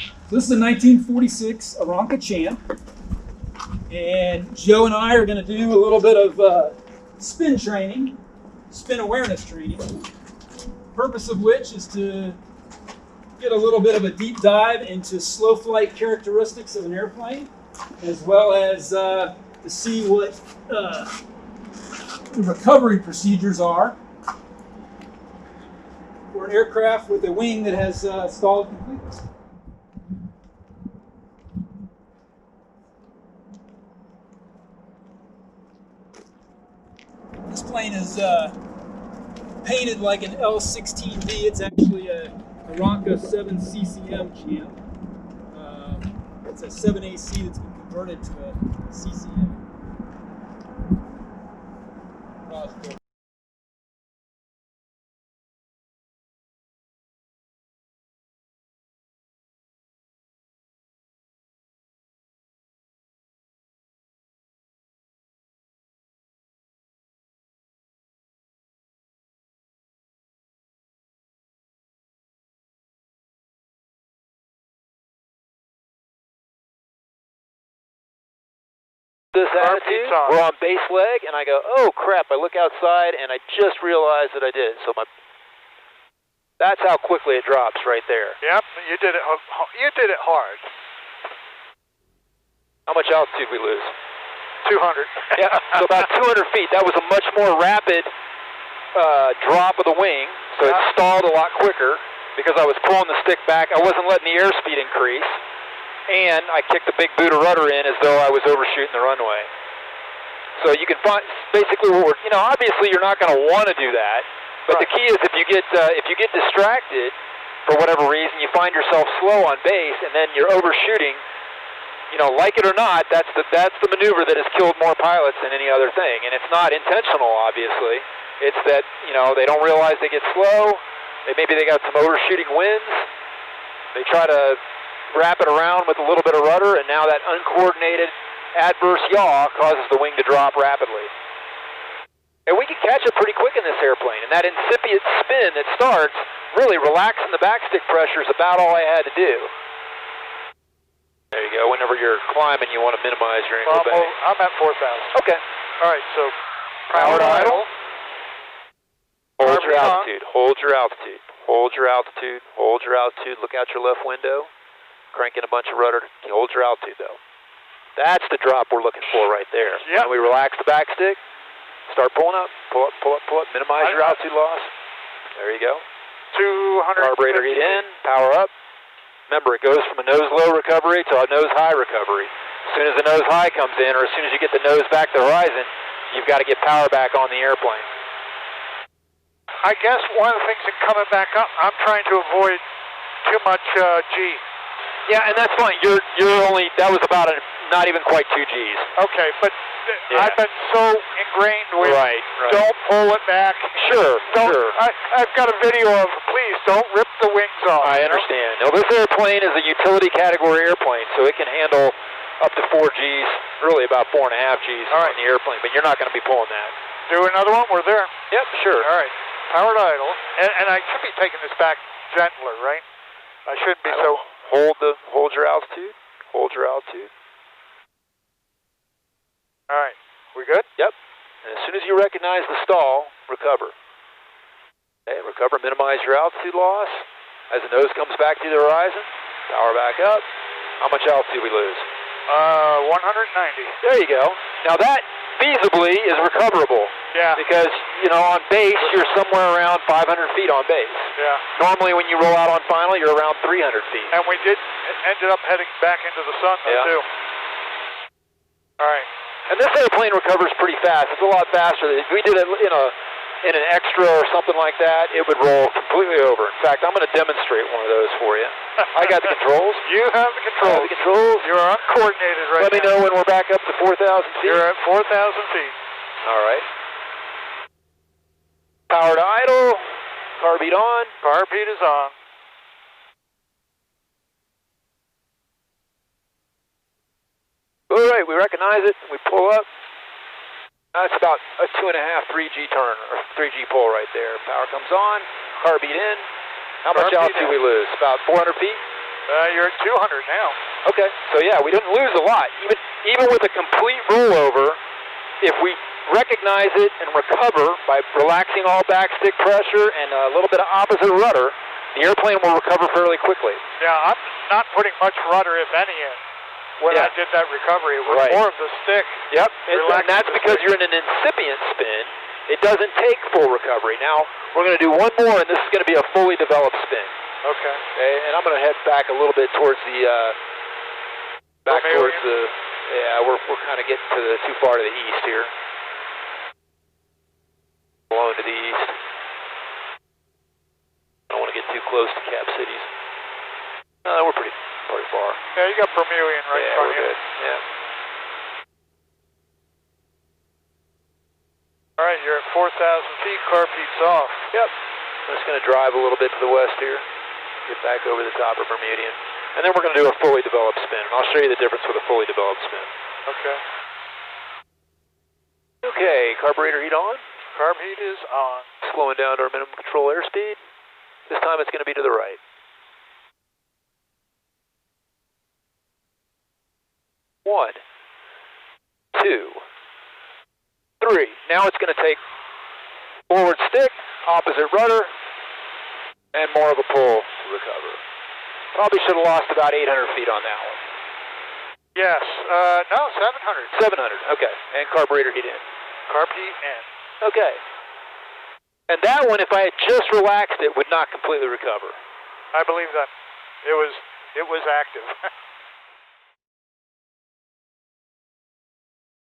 So this is a 1946 Aranca Champ, and Joe and I are going to do a little bit of spin training, spin awareness training. Purpose of which is to get a little bit of a deep dive into slow flight characteristics of an airplane, as well as to see what the recovery procedures are for an aircraft with a wing that has stalled completely. This plane is painted like an L-16D. It's actually a Aranca 7 CCM Champ. It's a 7AC that's been converted to a CCM. This attitude, we're on base leg, and I go, oh crap, I look outside, and I just realized that I did. So that's how quickly it drops right there. Yep, you did it hard. How much altitude we lose? 200. Yeah, so about 200 feet. That was a much more rapid drop of the wing, so it stalled a lot quicker because I was pulling the stick back. I wasn't letting the airspeed increase. And I kicked the big boot of rudder in as though I was overshooting the runway. So you can find basically what we're, obviously you're not going to want to do that, but the key is if you get distracted for whatever reason, you find yourself slow on base, and then you're overshooting. Like it or not, that's the maneuver that has killed more pilots than any other thing, and it's not intentional, obviously. It's that they don't realize they get slow. Maybe they got some overshooting winds. They try to wrap it around with a little bit of rudder, and now that uncoordinated adverse yaw causes the wing to drop rapidly. And we can catch it pretty quick in this airplane, and that incipient spin that starts, really relaxing the backstick pressure is about all I had to do. There you go. Whenever you're climbing, you want to minimize your angle bang. I'm at 4,000. Okay. All right, so powered idle. Hold your altitude. Hold your altitude. Hold your altitude. Hold your altitude. Look out your left window. Cranking a bunch of rudder. Hold your altitude, though. That's the drop we're looking for right there. Yep. And we relax the backstick. Start pulling up. Pull up, pull up, pull up. Minimize your altitude loss. There you go. 200. Carburetor heat in. Power up. Remember, it goes from a nose low recovery to a nose high recovery. As soon as the nose high comes in, or as soon as you get the nose back to the horizon, you've got to get power back on the airplane. I guess one of the things in coming back up, I'm trying to avoid too much G. Yeah, and that's fine. You're only, that was about not even quite 2 Gs. Okay, but I've been so ingrained with don't pull it back. Sure. I've got a video of, please don't rip the wings off. I understand. Now, this airplane is a utility category airplane, so it can handle up to 4 Gs, really about 4.5 Gs on the airplane, but you're not going to be pulling that. Do another one? We're there. Yep, sure. All right. Powered idle. And I should be taking this back gentler, right? I shouldn't be so... Hold your altitude. Hold your altitude. All right. We good? Yep. And as soon as you recognize the stall, recover. Okay, recover, minimize your altitude loss. As the nose comes back to the horizon, power back up. How much altitude we lose? 190. There you go. Now that feasibly is recoverable. Yeah. Because, on base, you're somewhere around 500 feet on base. Yeah. Normally when you roll out on final, you're around 300 feet. And we ended up heading back into the sun, though, too. All right. And this airplane recovers pretty fast. It's a lot faster. If we did it in an extra or something like that, it would roll completely over. In fact, I'm going to demonstrate one of those for you. I got the controls. You have the controls. I have the controls. You're uncoordinated right now. Let me know when we're back up to 4,000 feet. You're at 4,000 feet. All right. Power to idle. Carb heat on. Carb heat is on. All right, we recognize it. We pull up. That's about a 2.5, 3G turn, or 3G pull right there. Power comes on. Carb heat in. How much altitude we lose? About 400 feet? You're at 200 now. Okay, so yeah, we didn't lose a lot. Even with a complete rollover, if we recognize it and recover by relaxing all backstick pressure and a little bit of opposite rudder, the airplane will recover fairly quickly. Yeah, I'm not putting much rudder, if any, in when I did that recovery. It was more of the stick. Yep, and that's because you're in an incipient spin. It doesn't take full recovery. Now, we're going to do one more, and this is going to be a fully developed spin. Okay. And I'm going to head back a little bit towards the, we're kind of getting to the too far to the east here. Blowing to the east. I don't want to get too close to Cap Cities. No, we're pretty far. Yeah, you got Bermudian right in front of you. Good. Yeah. All right, you're at 4,000 feet, carpeet's off. Yep. I'm just going to drive a little bit to the west here, get back over the top of Bermudian, and then we're going to do a fully developed spin. And I'll show you the difference with a fully developed spin. Okay. Okay, carburetor heat on. Carb heat is on. Slowing down to our minimum control airspeed. This time it's going to be to the right. 1, 2, 3. Now it's going to take forward stick, opposite rudder, and more of a pull to recover. Probably should have lost about 800 feet on that one. Yes. No, 700. 700, okay. And carburetor heat in. Carb heat in. Okay. And that one, if I had just relaxed it, would not completely recover. I believe that. It was active.